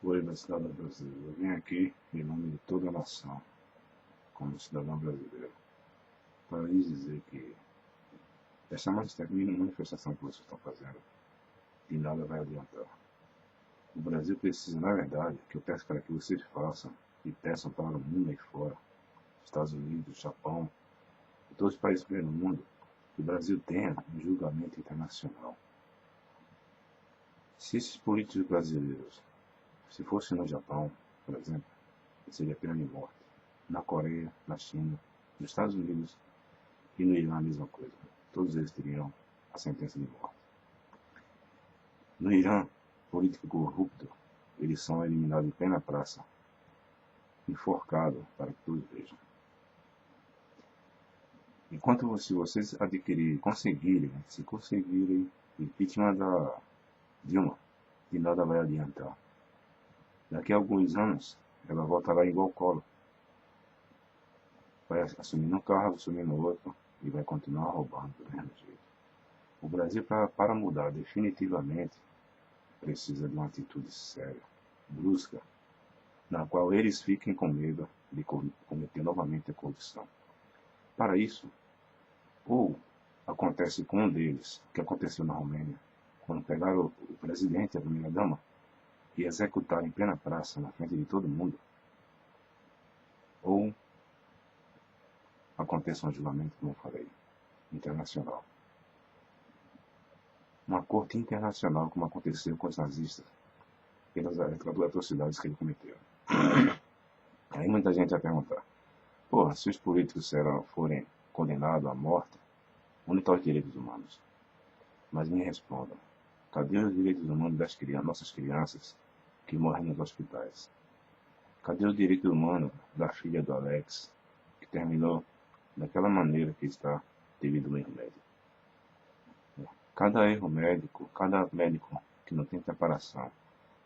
Oi, meu cidadão brasileiro. Eu vim aqui em nome de toda a nação, como cidadão brasileiro, para lhes dizer que essa manifestação que vocês estão fazendo de nada vai adiantar. O Brasil precisa, na verdade, que eu peço para que vocês façam e peçam para o mundo aí fora, Estados Unidos, Japão, e todos os países do mundo, que o Brasil tenha um julgamento internacional. Se esses políticos brasileiros, se fosse no Japão, por exemplo, seria pena de morte. Na Coreia, na China, nos Estados Unidos e no Irã a mesma coisa. Todos eles teriam a sentença de morte. No Irã, político corrupto, eles são eliminados em plena praça, enforcados para que todos vejam. Enquanto se vocês se conseguirem impeachment da Dilma, de nada vai adiantar. Daqui a alguns anos, ela voltará igual Collor. Vai assumir num carro, assumir no outro e vai continuar roubando do mesmo jeito. O Brasil, para mudar definitivamente, precisa de uma atitude séria, brusca, na qual eles fiquem com medo de cometer novamente a corrupção. Para isso, ou acontece com um deles, que aconteceu na Romênia, quando pegaram o presidente e a primeira-dama e executaram em plena praça, na frente de todo mundo, ou aconteça um julgamento, como eu falei, internacional. Uma corte internacional, como aconteceu com os nazistas, pelas atrocidades que eles cometeram. Aí muita gente vai perguntar, porra, se os políticos forem condenados à morte, onde estão os direitos humanos? Mas me respondam, cadê os direitos humanos das nossas crianças que morrem nos hospitais? Cadê o direito humano da filha do Alex, que terminou daquela maneira que está devido ao erro médico? Cada médico que não tem preparação,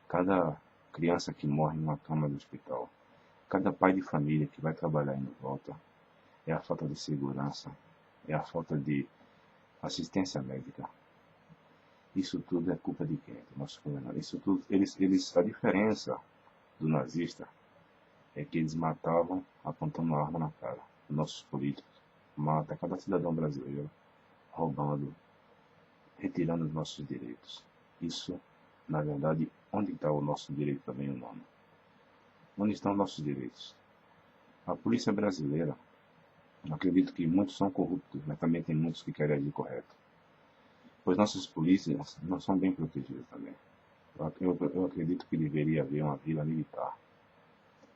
cada criança que morre em uma cama do hospital, cada pai de família que vai trabalhar e não volta, é a falta de segurança, é a falta de assistência médica. Isso tudo é culpa de quem? Do nosso governo. Isso tudo, a diferença do nazista é que eles matavam apontando uma arma na cara. Os nossos políticos matam cada cidadão brasileiro, roubando, retirando os nossos direitos. Isso, na verdade, onde está o nosso direito também humano? Onde estão os nossos direitos? A polícia brasileira, acredito que muitos são corruptos, mas também tem muitos que querem agir correto. Pois nossas polícias não são bem protegidas também. Eu acredito que deveria haver uma vila militar,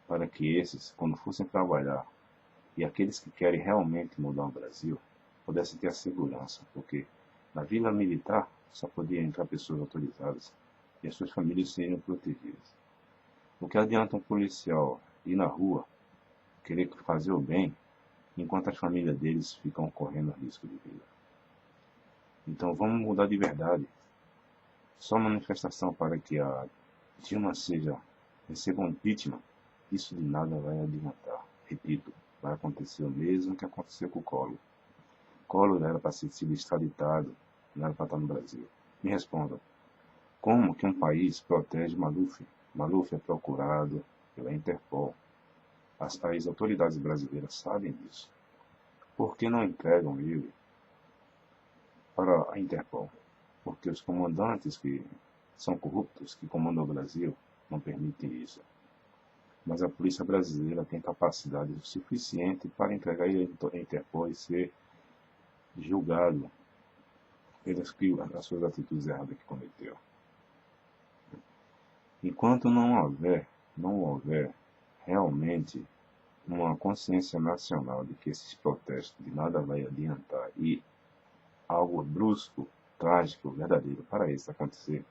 para que esses, quando fossem trabalhar, e aqueles que querem realmente mudar o Brasil, pudessem ter a segurança, porque na vila militar só podia entrar pessoas autorizadas e as suas famílias seriam protegidas. O que adianta um policial ir na rua, querer fazer o bem, enquanto as famílias deles ficam correndo risco de vida? Então vamos mudar de verdade. Só manifestação para que a Dilma receba um impeachment, isso de nada vai adiantar. Repito, vai acontecer o mesmo que aconteceu com o Collor. Collor era para ter sido extraditado, não era para estar no Brasil. Me respondam, como que um país protege Maluf? Maluf é procurado pela Interpol. As autoridades brasileiras sabem disso. Por que não entregam ele para a Interpol? Porque os comandantes que são corruptos, que comandam o Brasil, não permitem isso. Mas a polícia brasileira tem capacidade suficiente para entregar ele à Interpol e ser julgado pelas suas atitudes erradas que cometeu. Enquanto não houver realmente uma consciência nacional de que esses protestos de nada vai adiantar e algo brusco, trágico, verdadeiro para isso acontecer,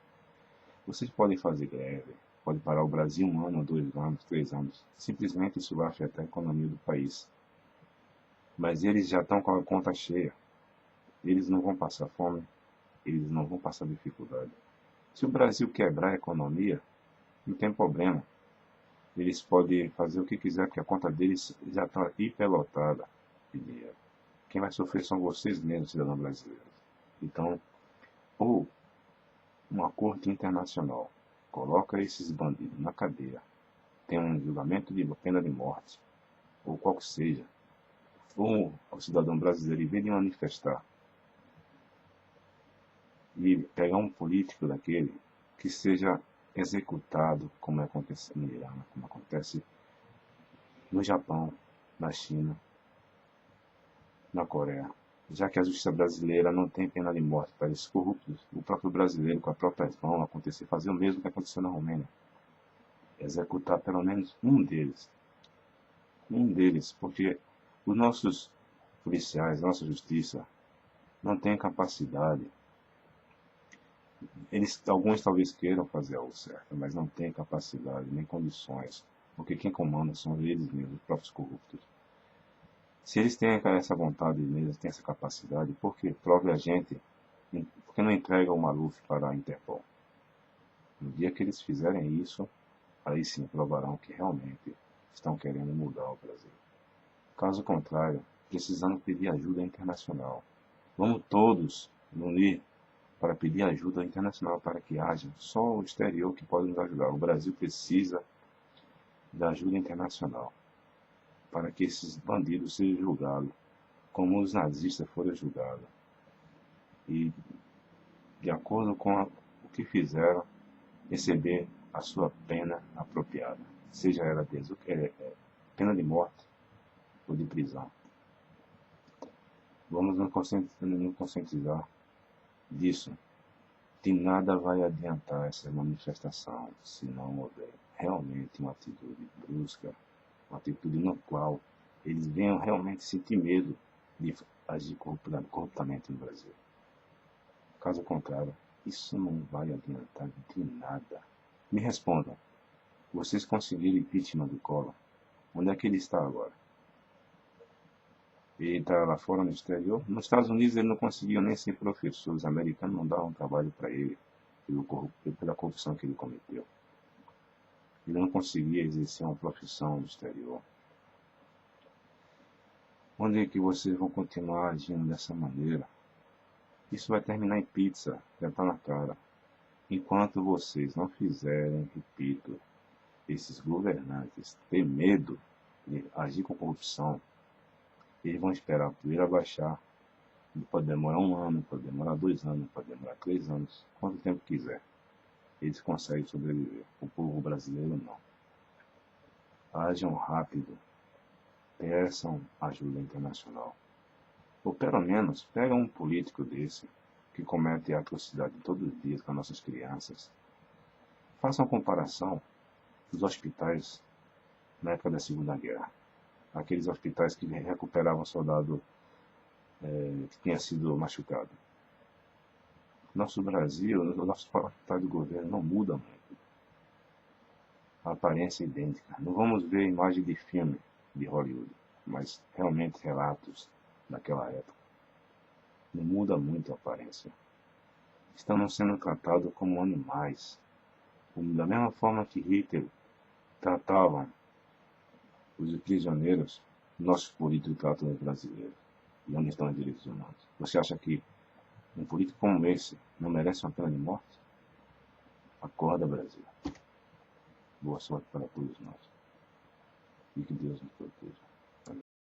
vocês podem fazer greve, pode parar o Brasil 1 ano, 2 anos, 3 anos. Simplesmente isso vai afetar a economia do país. Mas eles já estão com a conta cheia. Eles não vão passar fome, eles não vão passar dificuldade. Se o Brasil quebrar a economia, não tem problema. Eles podem fazer o que quiser, porque a conta deles já está hiperlotada de dinheiro. Quem vai sofrer são vocês mesmos, cidadãos brasileiros. Então, ou uma corte internacional, coloca esses bandidos na cadeia, tem um julgamento de pena de morte, ou qual que seja, ou o cidadão brasileiro, em vez de manifestar e pegar um político daquele que seja executado, como acontece no Irã, como acontece no Japão, na China, na Coreia. Já que a justiça brasileira não tem pena de morte para esses corruptos, o próprio brasileiro, com a própria mão, acontecer, fazer o mesmo que aconteceu na Romênia. Executar pelo menos um deles. Um deles, porque os nossos policiais, nossa justiça, não tem capacidade. Alguns talvez queiram fazer algo certo, mas não tem capacidade nem condições, porque quem comanda são eles mesmos, os próprios corruptos. Se eles têm essa vontade mesmo, têm essa capacidade, por que prove a gente, por que não entrega o Maluf para a Interpol? No dia que eles fizerem isso, aí sim provarão que realmente estão querendo mudar o Brasil. Caso contrário, precisamos pedir ajuda internacional. Vamos todos nos unir para pedir ajuda internacional para que haja só o exterior que pode nos ajudar. O Brasil precisa da ajuda internacional para que esses bandidos sejam julgados como os nazistas foram julgados e, de acordo com o que fizeram, receber a sua pena apropriada, seja ela pena de morte ou de prisão. Vamos nos conscientizar disso. De nada vai adiantar essa manifestação se não houver realmente uma atitude brusca, uma atitude no qual eles venham realmente sentir medo de agir corruptamente no Brasil. Caso contrário, isso não vai adiantar de nada. Me respondam, vocês conseguiram impeachment do Collor? Onde é que ele está agora? Ele está lá fora no exterior? Nos Estados Unidos ele não conseguiu nem ser professor, os americanos não davam trabalho para ele, pela corrupção que ele cometeu. Ele não conseguia exercer uma profissão no exterior. Onde é que vocês vão continuar agindo dessa maneira? Isso vai terminar em pizza, já está na cara. Enquanto vocês não fizerem, repito, esses governantes ter medo de agir com corrupção, eles vão esperar o poder abaixar. Pode demorar 1 ano, pode demorar 2 anos, pode demorar 3 anos, quanto tempo quiser. Eles conseguem sobreviver. O povo brasileiro não. Ajam rápido. Peçam ajuda internacional. Ou pelo menos, pega um político desse, que comete atrocidade todos os dias com as nossas crianças. Faça uma comparação dos hospitais na época da Segunda Guerra. Aqueles hospitais que recuperavam soldado que tinha sido machucado. Nosso Brasil, o nosso hospital de governo não muda muito. A aparência é idêntica. Não vamos ver imagem de filme de Hollywood, mas realmente relatos daquela época. Não muda muito a aparência. Estamos sendo tratados como animais. Da mesma forma que Hitler tratavam os prisioneiros, nossos políticos tratam os brasileiros. E onde estão os direitos humanos? Você acha que um político como esse não merece uma pena de morte? Acorda, Brasil. Boa sorte para todos nós. E que Deus nos proteja.